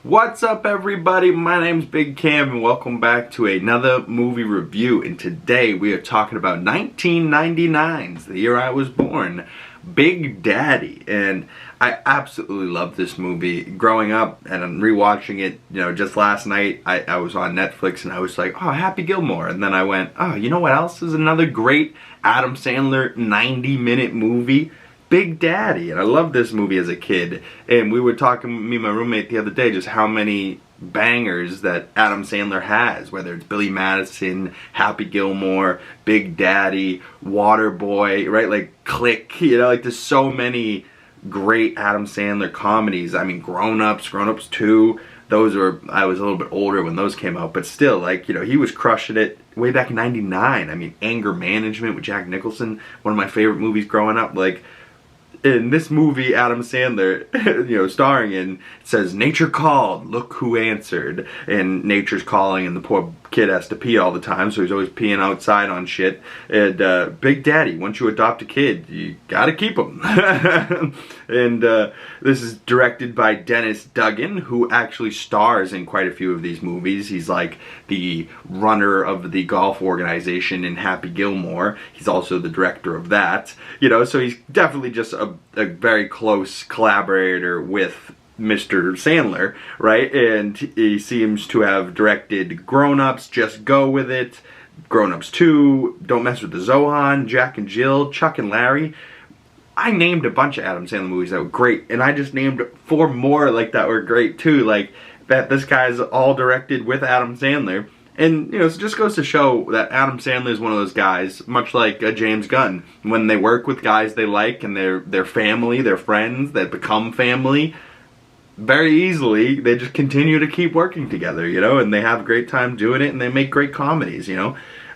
What's up, everybody? My name's Big Cam and welcome back to another movie review. And today we are talking about 1999's, the year I was born, Big Daddy. And I absolutely love this movie. Growing up, and I'm rewatching it, just last night, I was on Netflix and I was like, oh, Happy Gilmore. And then I went, oh, you know what else is another great Adam Sandler 90-minute movie? Big Daddy. And I loved this movie as a kid. And we were talking, me and my roommate the other day, just how many bangers that Adam Sandler has, whether it's Billy Madison, Happy Gilmore, Big Daddy, Waterboy, right? Like Click, like there's so many great Adam Sandler comedies. I mean, Grown Ups 2, those were, I was a little bit older when those came out, but still, like, he was crushing it way back in 99. I mean, Anger Management with Jack Nicholson, one of my favorite movies growing up. Like, in this movie, Adam Sandler, starring in, it says, nature called, look who answered. And nature's calling and the poor kid has to pee all the time, so he's always peeing outside on shit. And Big Daddy, once you adopt a kid, you gotta keep him. And this is directed by Dennis Dugan, who actually stars in quite a few of these movies. He's like the runner of the golf organization in Happy Gilmore. He's also the director of that. So he's definitely just a very close collaborator with Mr. Sandler, right? And he seems to have directed Grown Ups, Just Go With It, Grown Ups 2, Don't Mess With the Zohan, Jack and Jill, Chuck and Larry. I named a bunch of Adam Sandler movies that were great, and I just named 4 more like that were great too. Like that this guy's all directed with Adam Sandler. And, so it just goes to show that Adam Sandler is one of those guys, much like James Gunn. When they work with guys they like and they're family, they're friends, that become family, very easily, they just continue to keep working together, and they have a great time doing it, and they make great comedies,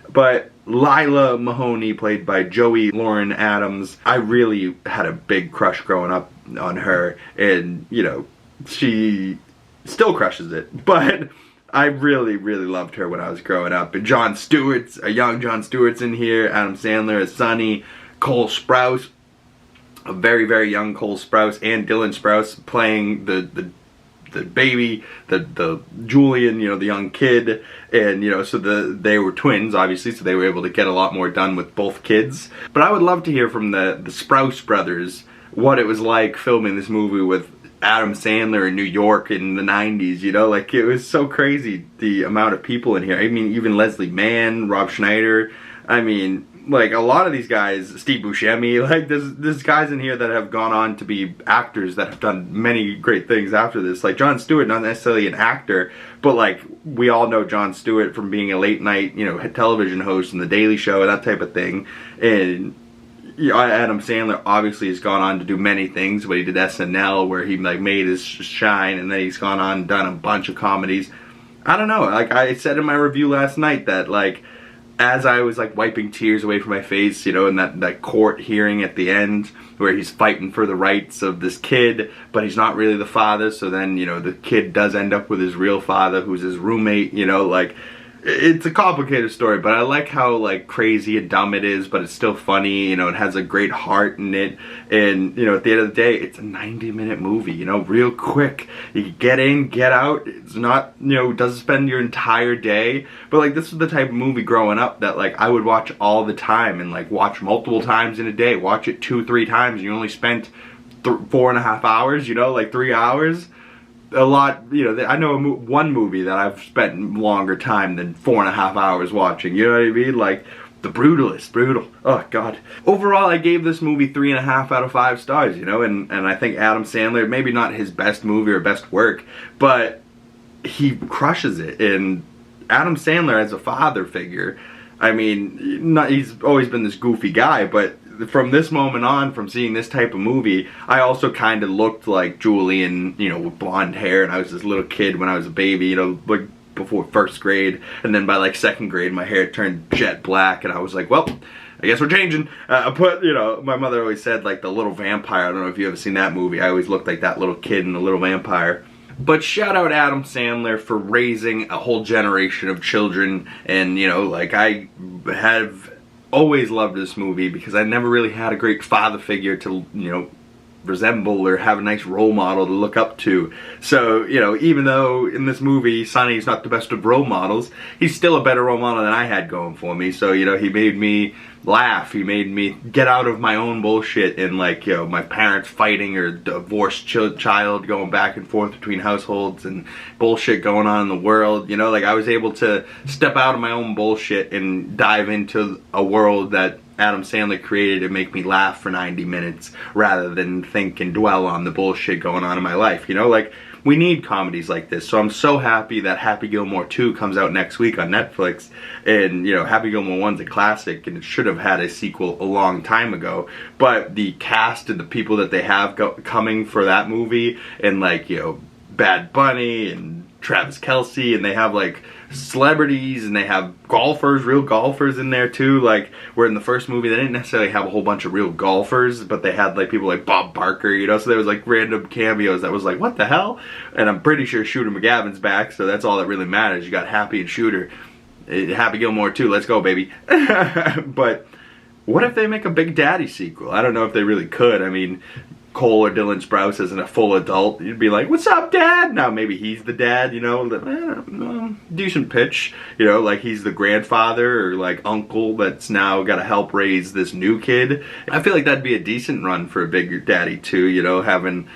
But Lila Mahoney, played by Joey Lauren Adams, I really had a big crush growing up on her, and, she still crushes it, but I really, really loved her when I was growing up. And Jon Stewart's, a young Jon Stewart's in here, Adam Sandler as Sonny, Cole Sprouse, a very, very young Cole Sprouse, and Dylan Sprouse playing the baby, the Julian, the young kid, and so they were twins, obviously, so they were able to get a lot more done with both kids. But I would love to hear from the Sprouse brothers what it was like filming this movie with Adam Sandler in New York in the 90s, like it was so crazy the amount of people in here. I mean, even Leslie Mann, Rob Schneider, I mean, like a lot of these guys, Steve Buscemi, like there's guys in here that have gone on to be actors that have done many great things after this. Like Jon Stewart, not necessarily an actor, but like we all know Jon Stewart from being a late night, television host in The Daily Show and that type of thing. And Adam Sandler obviously has gone on to do many things, but he did SNL where he like made his shine, and then he's gone on and done a bunch of comedies. I don't know, like I said in my review last night that like as I was like wiping tears away from my face, in that court hearing at the end where he's fighting for the rights of this kid, but he's not really the father, so then, the kid does end up with his real father who's his roommate, like it's a complicated story, but I like how like crazy and dumb it is, but it's still funny, it has a great heart in it, and at the end of the day, it's a 90-minute movie, real quick. You get in, get out. It's not, doesn't spend your entire day, but like this was the type of movie growing up that like I would watch all the time, and like watch multiple times in a day, watch it 2-3 times, and you only spent 4.5 hours, like 3 hours. A lot, I know one movie that I've spent longer time than 4.5 hours watching, you know what I mean? Like, The Brutalist, brutal, oh god. Overall, I gave this movie 3.5 out of 5 stars, and I think Adam Sandler, maybe not his best movie or best work, but he crushes it. And Adam Sandler as a father figure, I mean, he's always been this goofy guy, but from this moment on, from seeing this type of movie, I also kind of looked like Julian, with blonde hair, and I was this little kid when I was a baby, like before 1st grade, and then by like 2nd grade, my hair turned jet black, and I was like, well, I guess we're changing. My mother always said, like, the little vampire. I don't know if you ever seen that movie. I always looked like that little kid in The Little Vampire. But shout out Adam Sandler for raising a whole generation of children, and, like, I have always loved this movie because I never really had a great father figure to, resemble or have a nice role model to look up to. So, you know, even though in this movie Sonny's not the best of role models, he's still a better role model than I had going for me. So, you know, he made me laugh, he made me get out of my own bullshit and, like, you know, my parents fighting or divorced child going back and forth between households and bullshit going on in the world. You know, like, I was able to step out of my own bullshit and dive into a world that Adam Sandler created and make me laugh for 90 minutes rather than think and dwell on the bullshit going on in my life. You know, like, we need comedies like this. So I'm so happy that Happy Gilmore 2 comes out next week on Netflix. And, you know, Happy Gilmore 1's a classic and it should have had a sequel a long time ago. But the cast and the people that they have coming for that movie, and, like, you know, Bad Bunny and Travis Kelce, and they have, like, celebrities, and they have golfers, real golfers in there too. Like, where in the first movie they didn't necessarily have a whole bunch of real golfers, but they had, like, people like Bob Barker, you know, so there was, like, random cameos that was like, what the hell? And I'm pretty sure Shooter McGavin's back, so that's all that really matters. You got Happy and Shooter. Happy Gilmore 2, let's go, baby. But what if they make a Big Daddy sequel? I don't know if they really could. I mean, Cole or Dylan Sprouse isn't a full adult. You'd be like, what's up, Dad? Now maybe he's the dad, you know, decent pitch, you know, like he's the grandfather or like uncle that's now got to help raise this new kid. I feel like that'd be a decent run for a Big Daddy too, you know, having,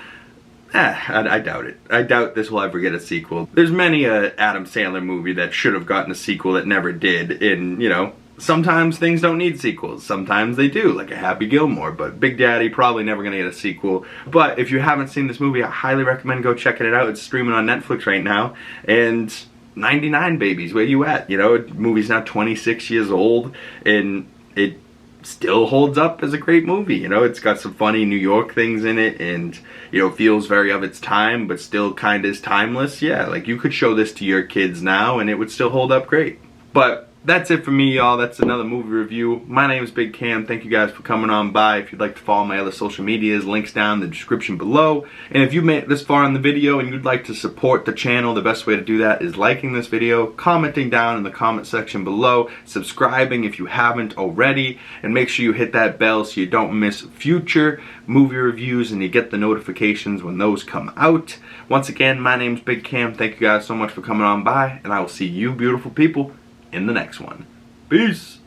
I doubt it. I doubt this will ever get a sequel. There's many a Adam Sandler movie that should have gotten a sequel that never did, and, you know, sometimes things don't need sequels. Sometimes they do, like a Happy Gilmore. But Big Daddy, probably never going to get a sequel. But if you haven't seen this movie, I highly recommend go checking it out. It's streaming on Netflix right now. And 99 babies, where you at? You know, the movie's now 26 years old. And it still holds up as a great movie. You know, it's got some funny New York things in it. And, you know, feels very of its time, but still kind of is timeless. Yeah, like you could show this to your kids now and it would still hold up great. But that's it for me, y'all. That's another movie review. My name is Big Cam. Thank you guys for coming on by. If you'd like to follow my other social medias, links down in the description below. And if you made it this far in the video and you'd like to support the channel, the best way to do that is liking this video, commenting down in the comment section below, subscribing if you haven't already, and make sure you hit that bell so you don't miss future movie reviews and you get the notifications when those come out. Once again, my name's Big Cam. Thank you guys so much for coming on by, and I will see you beautiful people in the next one. Peace!